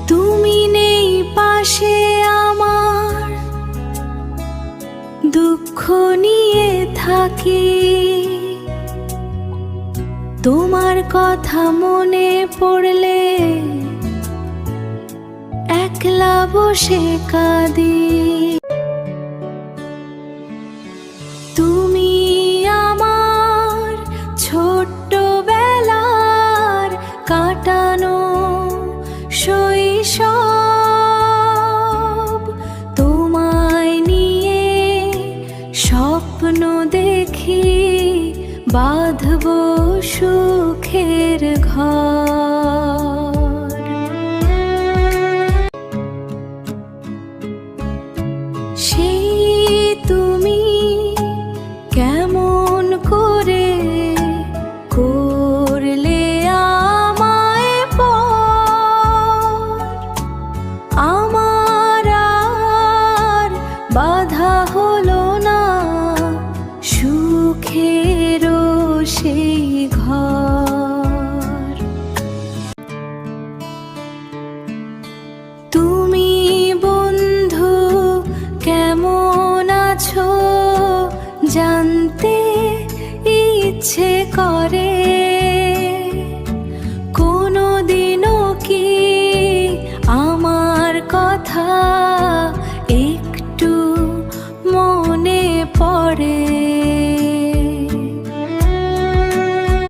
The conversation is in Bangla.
তুমি নেই পাশে আমার, দুঃখ নিয়ে থাকি। তোমার কথা মনে পড়লে একলা বসে কাঁদি। তুমি আমার ছোট্টবেলার কাটানো শৈশব, তোমায় নিয়ে স্বপ্ন দেখি বাঁধব সুখের ঘর।